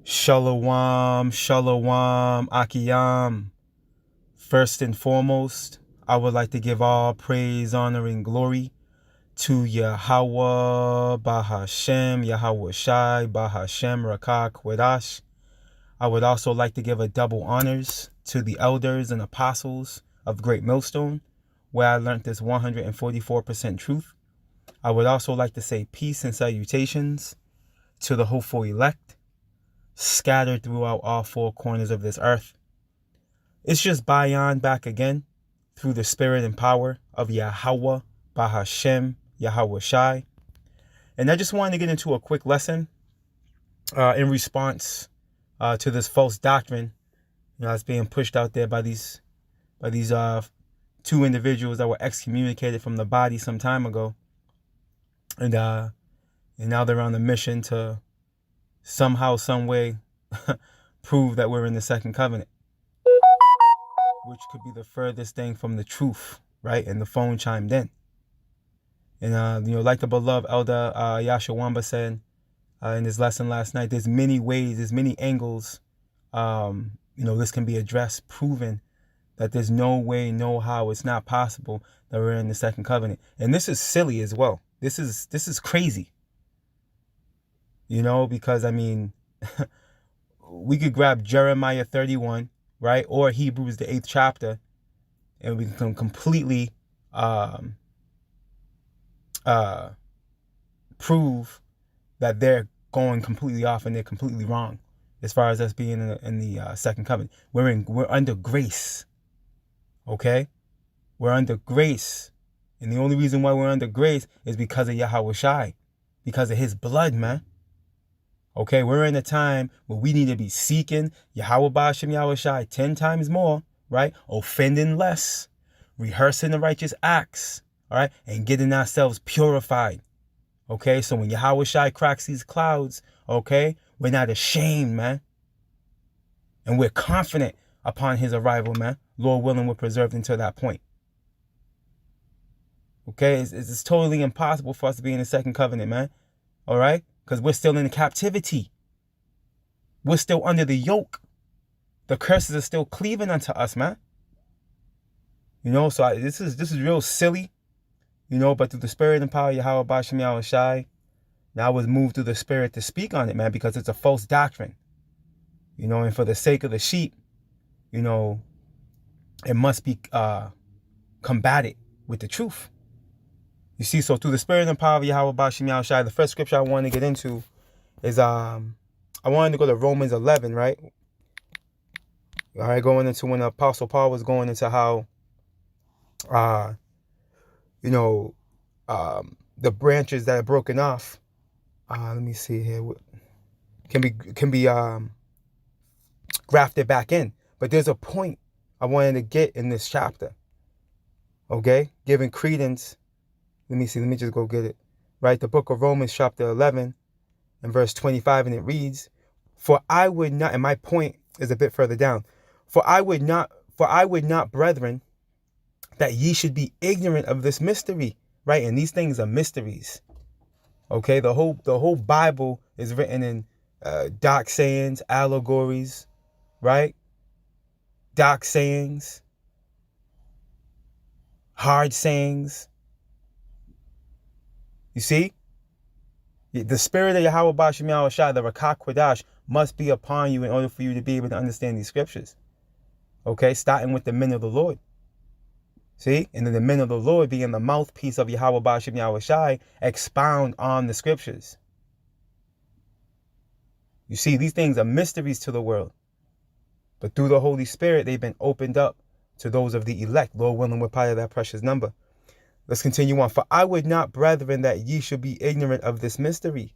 Shalom, shalom, Akiyam. First and foremost, I would like to give all praise, honor, and glory to Yahweh, Bahashem, Yahweh Shai, Bahashem, Rakah, Kwedash. I would also like to give a double honors to the elders and apostles of Great Millstone, where I learned this 144% truth. I would also like to say peace and salutations to the hopeful elect, scattered throughout all four corners of this earth. It's just Bayan back again through the spirit and power of Yahweh, Bahashem, Yahweh Shai. And I just wanted to get into a quick lesson in response to this false doctrine that's being pushed out there by these two individuals that were excommunicated from the body some time ago. And now they're on a mission to somehow, some way prove that we're in the second covenant, which could be the furthest thing from the truth, right? And the phone chimed in. And, like the beloved elder Yashawamba said in his lesson last night, there's many ways, there's many angles, this can be addressed, proven that there's no way, no how, it's not possible that we're in the second covenant. And this is silly as well. This is crazy. Because, we could grab Jeremiah 31, right? Or Hebrews, the 8th chapter, and we can completely prove that they're going completely off and they're completely wrong as far as us being in the second covenant. We're under grace, okay? We're under grace. And the only reason why we're under grace is because of Yahweh Shai, because of his blood, man. Okay, we're in a time where we need to be seeking Yahweh Ba'ashem Yahweh Shai 10 times more, right? Offending less, rehearsing the righteous acts, all right? And getting ourselves purified, okay? So when Yahweh Shai cracks these clouds, okay, we're not ashamed, man. And we're confident upon his arrival, man. Lord willing, we're preserved until that point. Okay, it's totally impossible for us to be in the second covenant, man, all right? Because we're still in captivity. We're still under the yoke. The curses are still cleaving unto us, man. So this is real silly. But through the spirit and power of Yahweh Ba'ashem Yahweh Shai, now I was moved through the spirit to speak on it, man, because it's a false doctrine. And for the sake of the sheep, it must be combated with the truth. You see, so through the spirit and power of Yahweh Ba'ashem Yahweh Shai, the first scripture I wanted to get into is I wanted to go to Romans 11, right? All right, going into when the Apostle Paul was going into how, the branches that are broken off, let me see here, can be grafted back in. But there's a point I wanted to get in this chapter, okay? Giving credence. Let me just go get it. Right, the book of Romans chapter 11 and verse 25, and it reads, "For I would not," and my point is a bit further down, "For I would not, brethren, that ye should be ignorant of this mystery," right? And these things are mysteries. Okay, the whole Bible is written in dark sayings, allegories, right? Dark sayings, hard sayings. You see? The spirit of Yahweh Ba'ashem Yahweh Shai, the Rakah Kwedash, must be upon you in order for you to be able to understand these scriptures. Okay? Starting with the men of the Lord. See? And then the men of the Lord, being the mouthpiece of Yahweh Ba'ashem Yahweh Shai, expound on the scriptures. You see, these things are mysteries to the world. But through the Holy Spirit, they've been opened up to those of the elect. Lord willing, we're part of that precious number. Let's continue on. "For I would not, brethren, that ye should be ignorant of this mystery,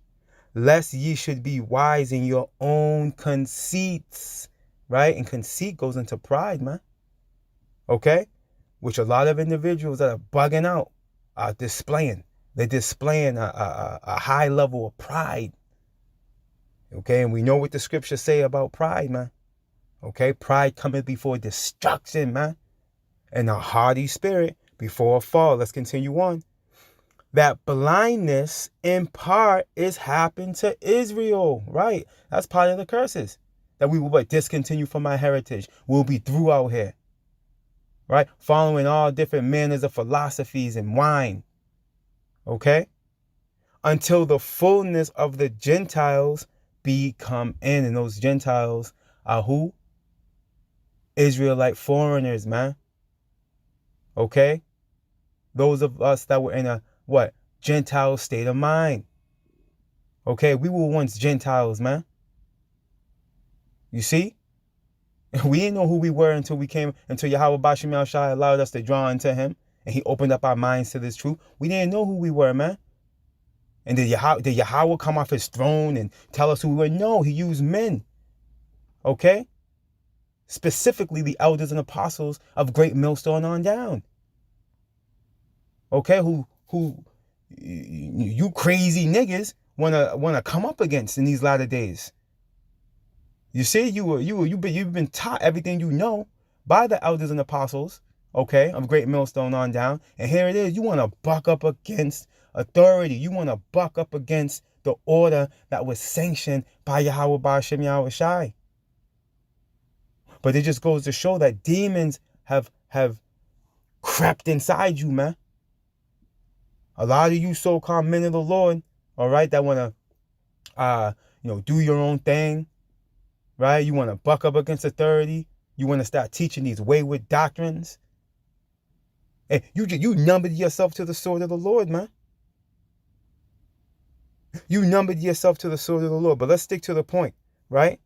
lest ye should be wise in your own conceits." Right? And conceit goes into pride, man. Okay? Which a lot of individuals that are bugging out are displaying. They're displaying a high level of pride. Okay? And we know what the scriptures say about pride, man. Okay? Pride cometh before destruction, man. And a haughty spirit before a fall. Let's continue on. that blindness in part is happened to Israel, right? That's part of the curses. That we will discontinue from our heritage. We'll be through out here, right? Following all different manners of philosophies and wine, okay? Until the fullness of the Gentiles be come in. And those Gentiles are who? Israelite foreigners, man. Okay? Those of us that were in a, what? Gentile state of mind. Okay? We were once Gentiles, man. You see? We didn't know who we were until Yahweh Bashim Al Shai allowed us to draw into him. And he opened up our minds to this truth. We didn't know who we were, man. And did Yahweh come off his throne and tell us who we were? No, he used men. Okay? Specifically the elders and apostles of Great Millstone on down. Okay? Who you crazy niggas wanna come up against in these latter days. You see, you've been taught everything you know by the elders and apostles, okay, of Great Millstone on down. And here it is, you want to buck up against authority. You want to buck up against the order that was sanctioned by Yahweh Ba'ashem Yahweh Shai. But it just goes to show that demons have crept inside you, man. A lot of you so-called men of the Lord, all right, that want to, do your own thing, right? You want to buck up against authority. You want to start teaching these wayward doctrines. And you numbered yourself to the sword of the Lord, man. You numbered yourself to the sword of the Lord. But let's stick to the point, right?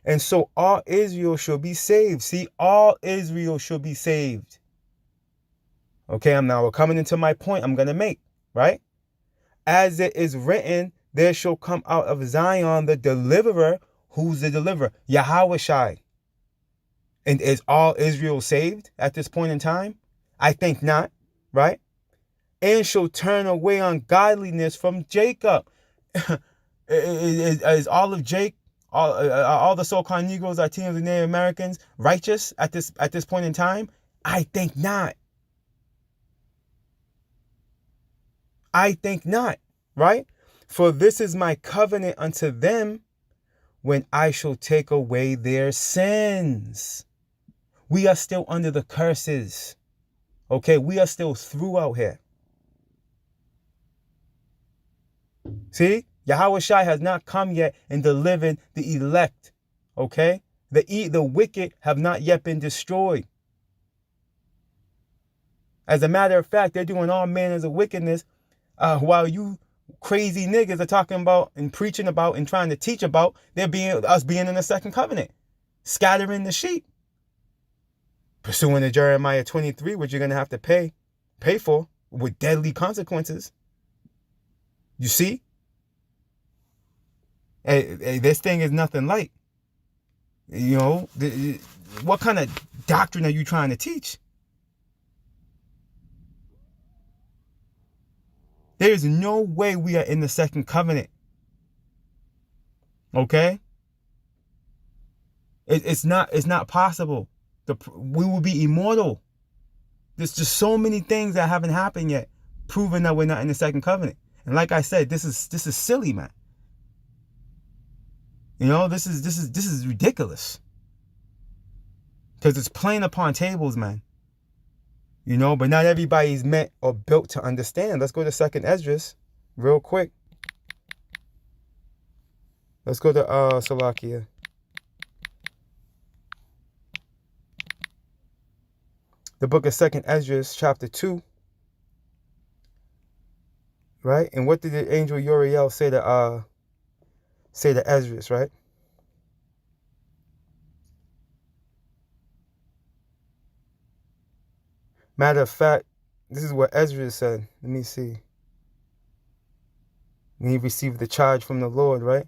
And so all Israel shall be saved. See, all Israel shall be saved. Okay, we're coming into my point I'm going to make, right? As it is written, there shall come out of Zion the deliverer. Who's the deliverer? Yahweh Shai. And is all Israel saved at this point in time? I think not, right? And shall turn away ungodliness from Jacob. Is all of Jake, all the so-called Negroes, Latinos, and Native Americans righteous at this point in time? I think not. I think not, right? For this is my covenant unto them when I shall take away their sins. We are still under the curses. Okay, we are still through out here. See, Yahweh Shai has not come yet and delivered the elect. Okay, the wicked have not yet been destroyed. As a matter of fact, they're doing all manners of wickedness while you crazy niggas are talking about and preaching about and trying to teach about us being in the second covenant, scattering the sheep, pursuing the Jeremiah 23, which you're going to have to pay for with deadly consequences. You see? Hey, this thing is nothing light. You know, what kind of doctrine are you trying to teach? There is no way we are in the second covenant. Okay? It's not possible. We will be immortal. There's just so many things that haven't happened yet, proving that we're not in the second covenant. And like I said, this is silly, man. You know, this is ridiculous. Because it's plain upon tables, man. You know, but not everybody's meant or built to understand. Let's go to 2nd Esdras real quick. Let's go to Salakia. The book of 2nd Esdras, chapter 2. Right? And what did the angel Uriel say to Esdras, right? Matter of fact, this is what Esdras said. Let me see. When he received the charge from the Lord, right?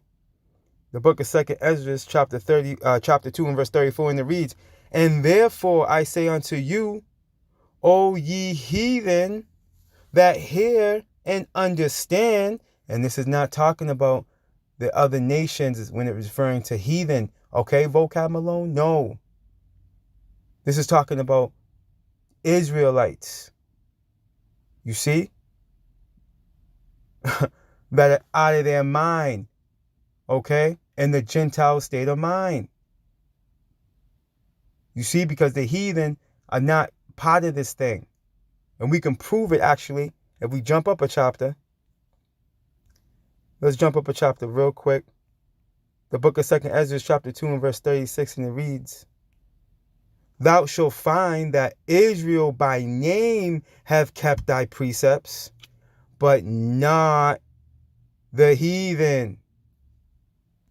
The book of 2nd Esdras, chapter 2 and verse 34, and it reads, and therefore I say unto you, O ye heathen, that hear and understand. And this is not talking about the other nations when it was referring to heathen. Okay, vocab Malone? No. This is talking about Israelites. You see? that are out of their mind, okay? In the Gentile state of mind. You see, because the heathen are not part of this thing. And we can prove it, actually, if we jump up a chapter. Let's jump up a chapter real quick. The book of 2nd Esdras, chapter 2, and verse 36, and it reads, Thou shalt find that Israel by name have kept thy precepts, but not the heathen.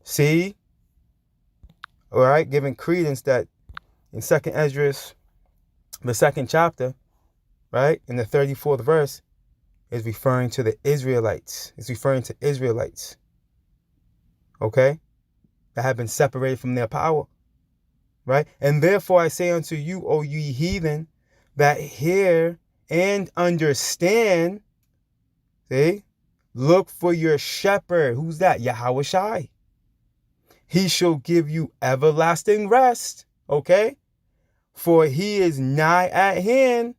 See? All right, giving credence that in 2nd Esdras, the 2nd chapter, right, in the 34th verse, is referring to the Israelites. It's referring to Israelites, okay, that have been separated from their power, right? And therefore I say unto you, O ye heathen, that hear and understand, see, look for your shepherd. Who's that? Yahweh Shai. He shall give you everlasting rest, okay? For he is nigh at hand,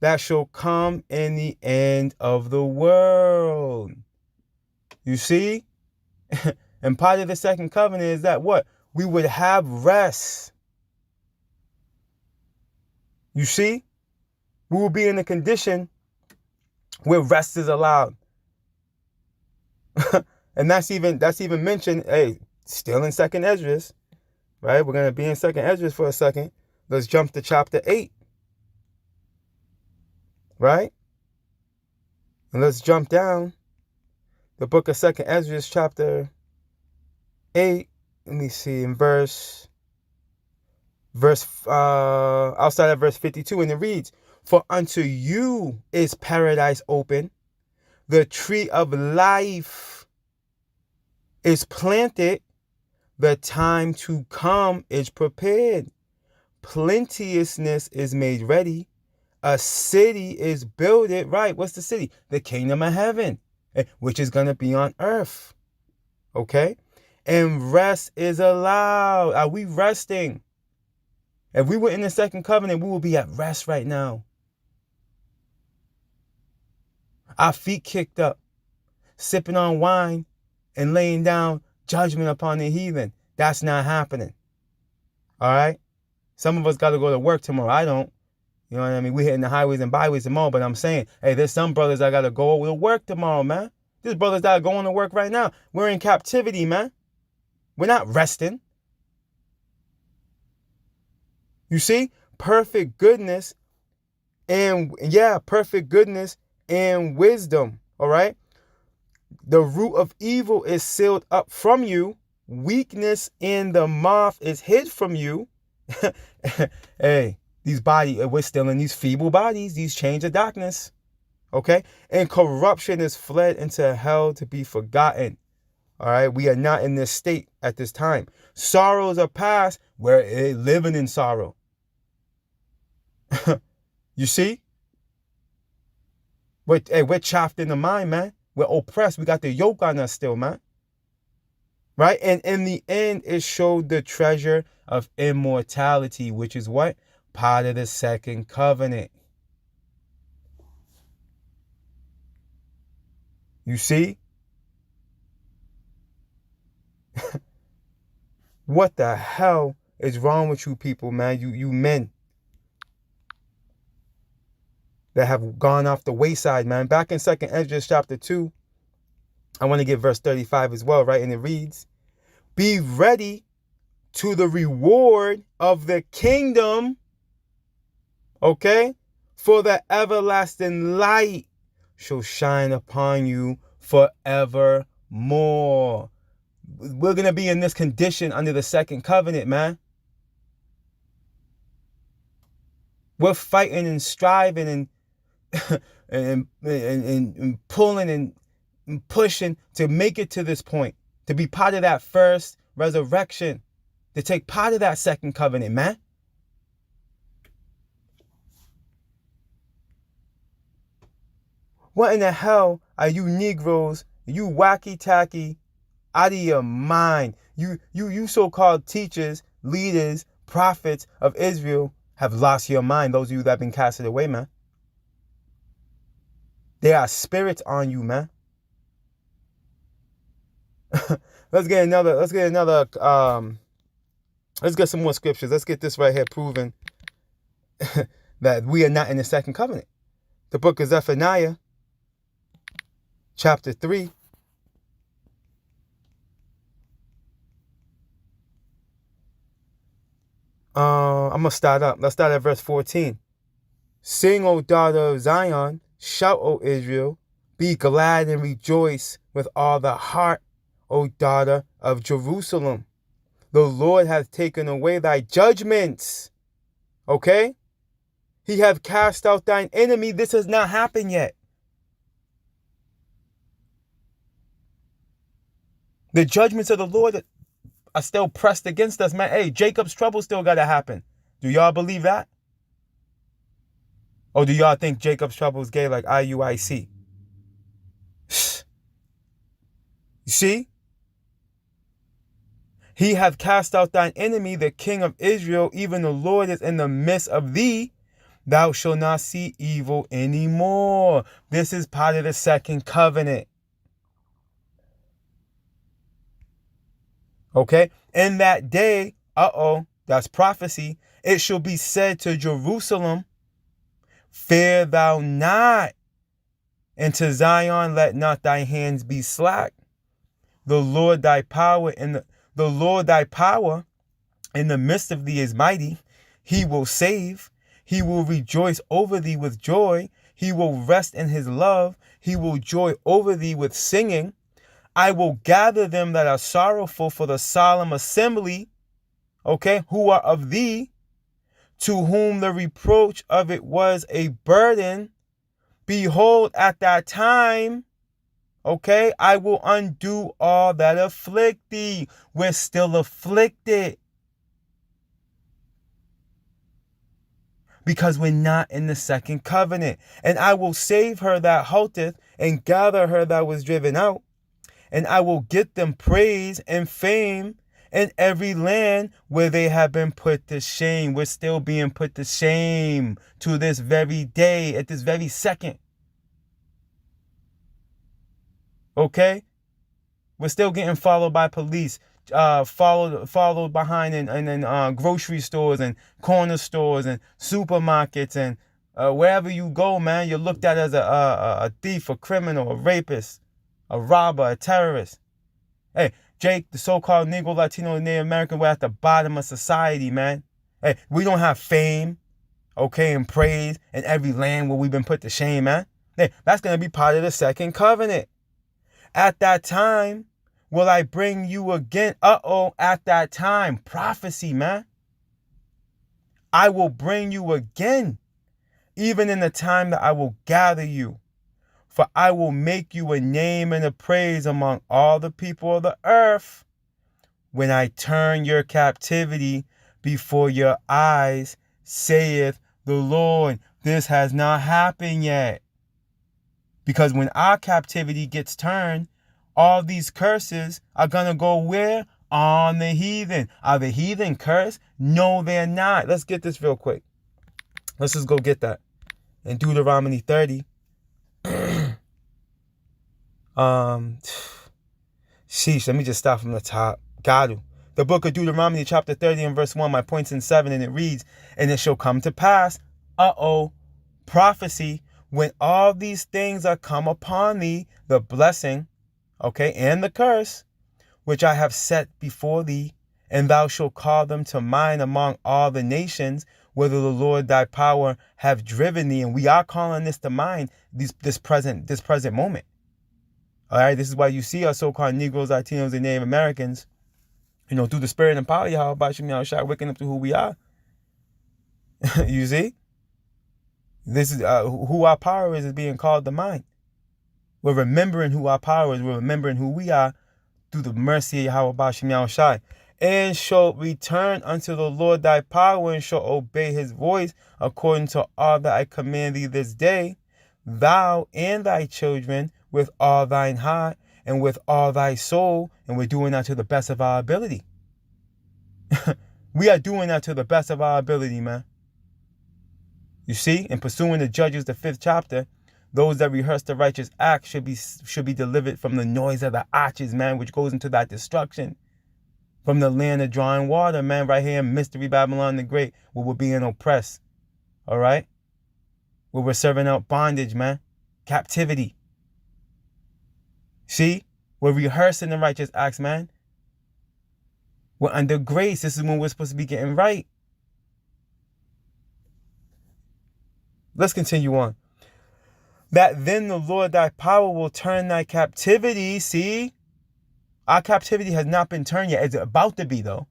that shall come in the end of the world. You see? And part of the second covenant is that what? We would have rest. You see? We will be in a condition where rest is allowed. And that's even mentioned, hey, still in 2nd Esdras, right? We're going to be in 2nd Esdras for a second. Let's jump to chapter 8. Right? And let's jump down. The book of 2nd Esdras, chapter 8. Let me see, in outside of verse 52, and it reads, For unto you is paradise open, the tree of life is planted, the time to come is prepared, plenteousness is made ready, a city is builded. Right, what's the city? The kingdom of heaven, which is going to be on earth, okay? And rest is allowed. Are we resting? If we were in the second covenant, we will be at rest right now. Our feet kicked up, sipping on wine and laying down judgment upon the heathen. That's not happening. All right? Some of us got to go to work tomorrow. I don't. You know what I mean? We're hitting the highways and byways tomorrow, but I'm saying, hey, there's some brothers that got to go to work tomorrow, man. There's brothers that are going to work right now. We're in captivity, man. We're not resting. You see? Perfect goodness and wisdom, all right? The root of evil is sealed up from you. Weakness in the moth is hid from you. Hey, these bodies, we're still in these feeble bodies, these chains of darkness, okay? And corruption is fled into hell to be forgotten. All right, we are not in this state at this time. Sorrows are past. We're living in sorrow. You see? We're chaffed in the mind, man. We're oppressed. We got the yoke on us still, man. Right? And in the end, it showed the treasure of immortality, which is what? Part of the second covenant. You see? What the hell is wrong with you people, man? You men that have gone off the wayside, man. Back in 2nd Esdras chapter 2, I want to get verse 35 as well, right? And it reads, Be ready to the reward of the kingdom, okay? For the everlasting light shall shine upon you forevermore. We're going to be in this condition under the second covenant, man. We're fighting and striving and and pulling and pushing to make it to this point, to be part of that first resurrection, to take part of that second covenant, man. What in the hell are you Negroes, you wacky-tacky, out of your mind? You so-called teachers, leaders, prophets of Israel have lost your mind, those of you that have been casted away, man. There are spirits on you, man. Let's get some more scriptures. Let's get this right here proven that we are not in the second covenant. The book of Zephaniah, chapter 3. I'm gonna start up. Let's start at verse 14. Sing, O daughter of Zion, shout, O Israel, be glad and rejoice with all the heart, O daughter of Jerusalem. The Lord hath taken away thy judgments. Okay? He hath cast out thine enemy. This has not happened yet. The judgments of the Lord are still pressed against us, man. Hey, Jacob's trouble still got to happen. Do y'all believe that? Or do y'all think Jacob's trouble is gay like IUIC? You see? He hath cast out thine enemy, the king of Israel, even the Lord is in the midst of thee. Thou shalt not see evil anymore. This is part of the second covenant. Okay? In that day, that's prophecy. It shall be said to Jerusalem, fear thou not, and to Zion let not thy hands be slack. The Lord thy power in the midst of thee is mighty. He will save. He will rejoice over thee with joy. He will rest in his love. He will joy over thee with singing. I will gather them that are sorrowful for the solemn assembly, who are of thee, to whom the reproach of it was a burden. Behold, at that time, I will undo all that afflict thee. We're still afflicted. Because we're not in the second covenant. And I will save her that halteth, and gather her that was driven out. And I will get them praise and fame in every land where they have been put to shame. We're still being put to shame to this very day, at this very second. Okay? We're still getting followed by police, followed behind in grocery stores and corner stores and supermarkets and wherever you go, man. You're looked at as a thief, a criminal, a rapist, a robber, a terrorist. Hey, Jake, the so-called Negro, Latino, and Native American, we're at the bottom of society, man. Hey, we don't have fame, and praise in every land where we've been put to shame, man. Hey, that's going to be part of the second covenant. At that time, will I bring you again? At that time. Prophecy, man. I will bring you again, even in the time that I will gather you. For I will make you a name and a praise among all the people of the earth, when I turn your captivity before your eyes, saith the Lord. This has not happened yet. Because when our captivity gets turned, all these curses are going to go where? On the heathen. Are the heathen cursed? No, they're not. Let's get this real quick. Let's just go get that. In Deuteronomy 30. Sheesh, let me just start from the top. Got to. The book of Deuteronomy chapter 30 and verse 1, my point's in 7, and it reads, and it shall come to pass, prophecy, when all these things are come upon thee, the blessing, and the curse, which I have set before thee, and thou shalt call them to mind among all the nations, whether the Lord thy power have driven thee. And we are calling this to mind, this present moment. All right, this is why you see our so-called Negroes, Latinos, and Native Americans, through the spirit and power, how about you, shot waking up to who we are. You see? This is who our power is being called to mind. We're remembering who our power is. We're remembering who we are through the mercy of Yahweh Shai. And shall return unto the Lord thy power, and shall obey his voice according to all that I command thee this day, thou and thy children with all thine heart and with all thy soul. And we're doing that to the best of our ability. We are doing that to the best of our ability, man. You see, in pursuing the Judges, the 5th chapter, Those that rehearse the righteous act should be delivered from the noise of the arches, man, which goes into that destruction. From the land of drawing water, man, right here in Mystery Babylon the Great, where we're being oppressed. All right? Where we're serving out bondage, man. Captivity. See? We're rehearsing the righteous acts, man. We're under grace. This is when we're supposed to be getting right. Let's continue on. That then the Lord thy power will turn thy captivity. See? Our captivity has not been turned yet. It's about to be, though.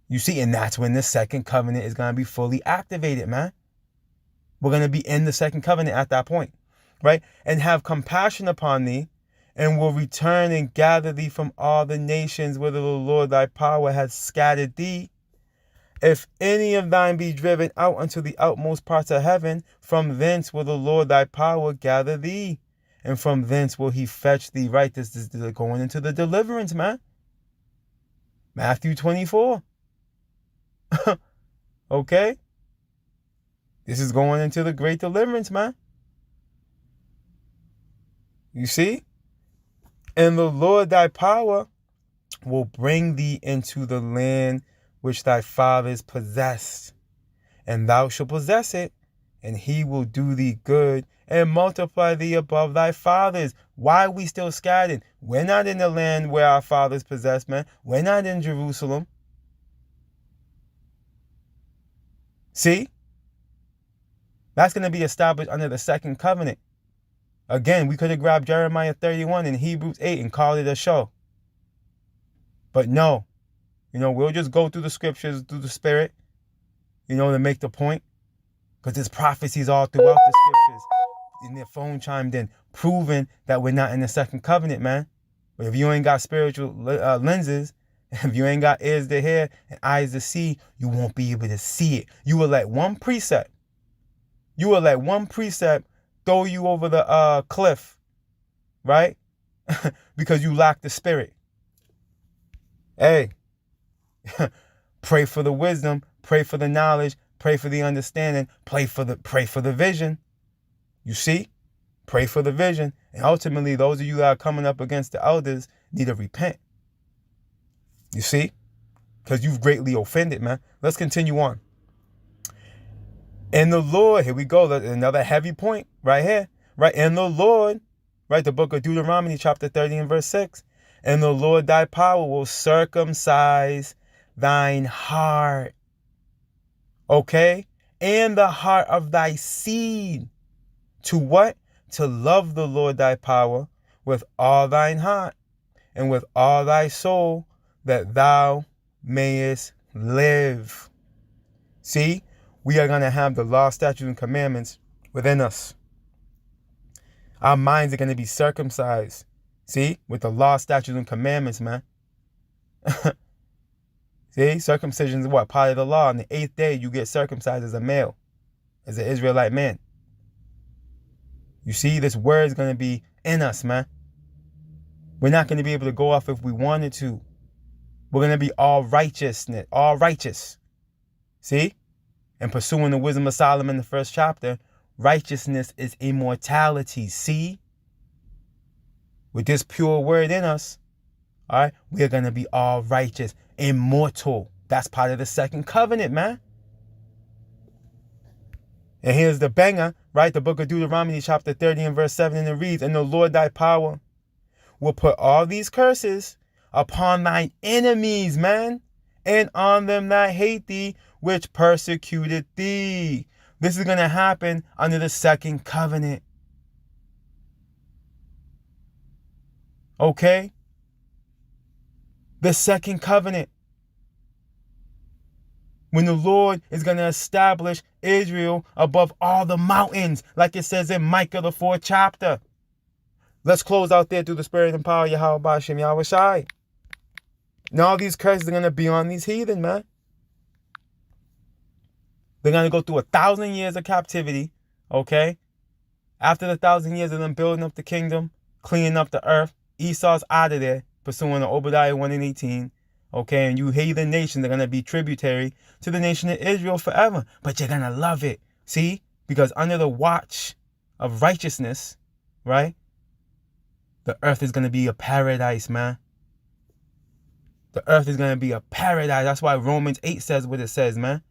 You see, and that's when the second covenant is going to be fully activated, man. We're going to be in the second covenant at that point, right? And have compassion upon thee, and will return and gather thee from all the nations whither the Lord thy power hath scattered thee. If any of thine be driven out unto the outmost parts of heaven, from thence will the Lord thy power gather thee, and from thence will he fetch thee. Right, this is going into the deliverance, man. Matthew 24. Okay? This is going into the great deliverance, man. You see? And the Lord thy power will bring thee into the land which thy fathers possessed, and thou shalt possess it, and he will do thee good and multiply thee above thy fathers. Why are we still scattered? We're not in the land where our fathers possessed, man. We're not in Jerusalem. See? That's going to be established under the second covenant. Again, we could have grabbed Jeremiah 31 and Hebrews 8 and called it a show. But no. We'll just go through the scriptures, through the spirit, to make the point. Because there's prophecies all throughout the scriptures. And their phone chimed in, proving that we're not in the second covenant, man. But if you ain't got spiritual lenses, if you ain't got ears to hear and eyes to see, you won't be able to see it. You will let one precept throw you over the cliff, right? Because you lack the spirit. Hey, pray for the wisdom, pray for the knowledge, pray for the understanding, pray for the vision. You see? Pray for the vision. And ultimately, those of you that are coming up against the elders need to repent. You see? Because you've greatly offended, man. Let's continue on. And the Lord, here we go, another heavy point right here, right? And the Lord, right, the book of Deuteronomy, chapter 30 and verse 6. And the Lord thy power will circumcise thine heart, okay? And the heart of thy seed. To what? To love the Lord thy power with all thine heart and with all thy soul, that thou mayest live. See? We are going to have the law, statutes, and commandments within us. Our minds are going to be circumcised. See? With the law, statutes, and commandments, man. See? Circumcision is what? Part of the law. On the 8th day, you get circumcised as a male. As an Israelite man. You see? This word is going to be in us, man. We're not going to be able to go off if we wanted to. We're going to be all righteousness. All righteous. See? And pursuing the wisdom of Solomon in the 1st chapter, righteousness is immortality. See? With this pure word in us, all right, we are going to be all righteous, immortal. That's part of the second covenant, man. And here's the banger, right? The book of Deuteronomy, chapter 30 and verse 7, and it reads, and the Lord thy power will put all these curses upon thine enemies, man, and on them that hate thee, which persecuted thee. This is going to happen under the second covenant. Okay? The second covenant. When the Lord is going to establish Israel above all the mountains, like it says in Micah, the 4th chapter. Let's close out there through the spirit and power of Yahweh Bashem Yahweh Shai. And all these curses are going to be on these heathen, man. They're going to go through 1,000 years of captivity, okay? After the 1,000 years of them building up the kingdom, cleaning up the earth, Esau's out of there, pursuing the Obadiah 1 and 18, okay? And you heathen nations are going to be tributary to the nation of Israel forever. But you're going to love it, see? Because under the watch of righteousness, right? The earth is going to be a paradise, man. The earth is going to be a paradise. That's why Romans 8 says what it says, man.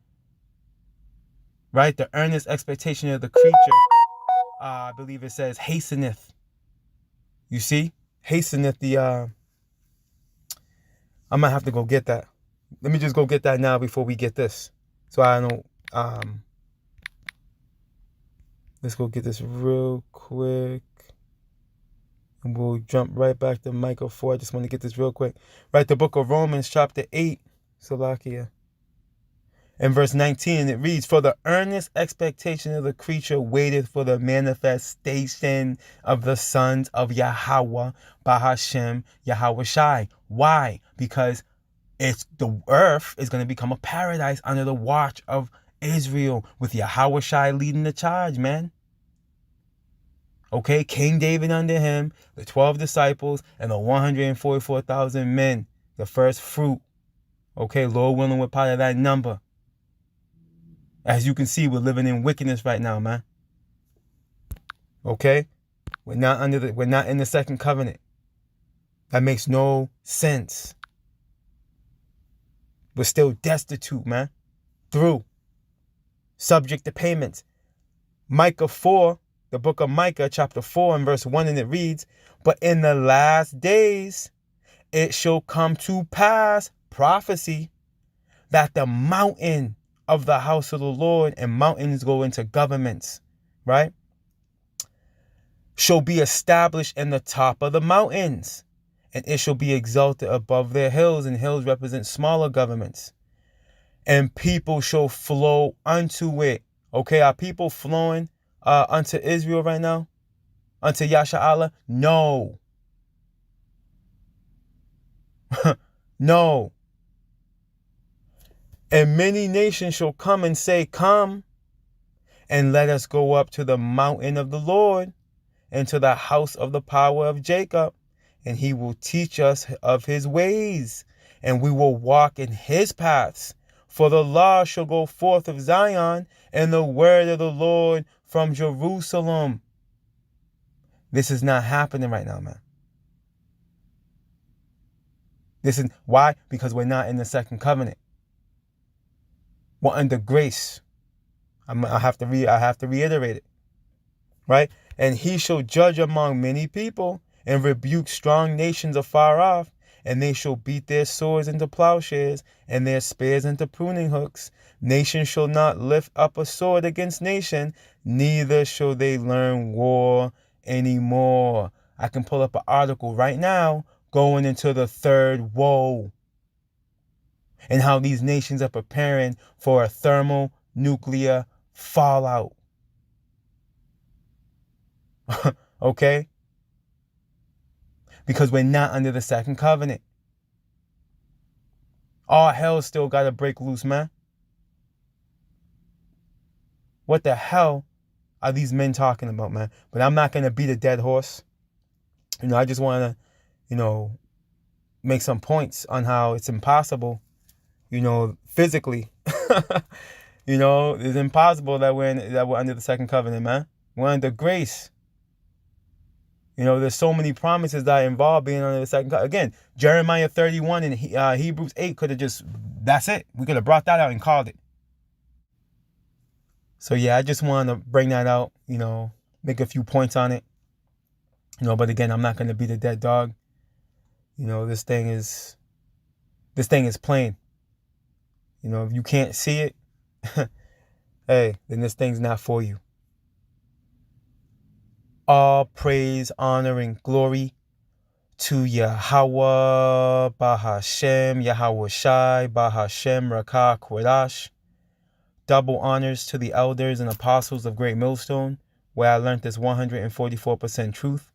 Right? The earnest expectation of the creature, I believe it says, hasteneth. You see? Hasteneth the, I might have to go get that. Let me just go get that now before we get this. So I don't, let's go get this real quick. And we'll jump right back to Micah 4. I just want to get this real quick. Right, the book of Romans, chapter 8, Salakia. In verse 19, it reads, for the earnest expectation of the creature waiteth for the manifestation of the sons of Yahweh, Bahashem, Yahweh Shai. Why? Because the earth is going to become a paradise under the watch of Israel, with Yahweh Shai leading the charge, man. Okay, King David under him, the 12 disciples, and the 144,000 men, the first fruit. Okay, Lord willing, we're part of that number. As you can see, we're living in wickedness right now, man. Okay, we're not in the second covenant. That makes no sense. We're still destitute, man. Through, subject to payments. Micah 4. The book of Micah, chapter 4 and verse 1, and it reads, but in the last days it shall come to pass, prophecy, that the mountain of the house of the Lord, and mountains go into governments, right, shall be established in the top of the mountains, and it shall be exalted above their hills, and hills represent smaller governments, and people shall flow unto it. Okay, are people flowing unto Israel right now? Unto Yasha Allah? No. No. And many nations shall come and say, come, and let us go up to the mountain of the Lord, and to the house of the power of Jacob, and he will teach us of his ways, and we will walk in his paths. For the law shall go forth of Zion, and the word of the Lord from Jerusalem. This is not happening right now, man. This is why? Because we're not in the second covenant. We're under grace. I have to reiterate it. Right? And he shall judge among many people, and rebuke strong nations afar off, and they shall beat their swords into plowshares, and their spears into pruning hooks. Nation shall not lift up a sword against nation, neither shall they learn war anymore. I can pull up an article right now going into the third woe, and how these nations are preparing for a thermonuclear fallout. Okay? Because we're not under the second covenant. All hell still got to break loose, man. What the hell are these men talking about, man? But I'm not going to beat a dead horse. I just want to, make some points on how it's impossible, physically. It's impossible that we're under the second covenant, man. We're under grace. There's so many promises that are involved being under the second covenant. Again, Jeremiah 31 and Hebrews 8 could have just, that's it. We could have brought that out and called it. So yeah, I just wanted to bring that out, make a few points on it. But again, I'm not going to be the dead dog. This thing is plain. If you can't see it, hey, then this thing's not for you. All praise, honor, and glory to Yahweh, Bahashem, Yahweh Shai, Bahashem, Rakah, Kodash. Double honors to the elders and apostles of Great Millstone, where I learned this 144% truth.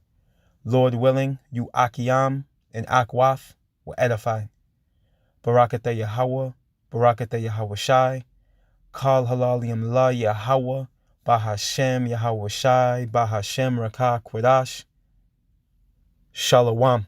Lord willing, you Akiyam and Akwath will edify. Barakatah Yahweh, Barakatah Yahweh Shai, Kal Halaliam La Yahweh, Bahashem, Yahweh Shai, Bahashem, Rakah, Kodash. Shalom.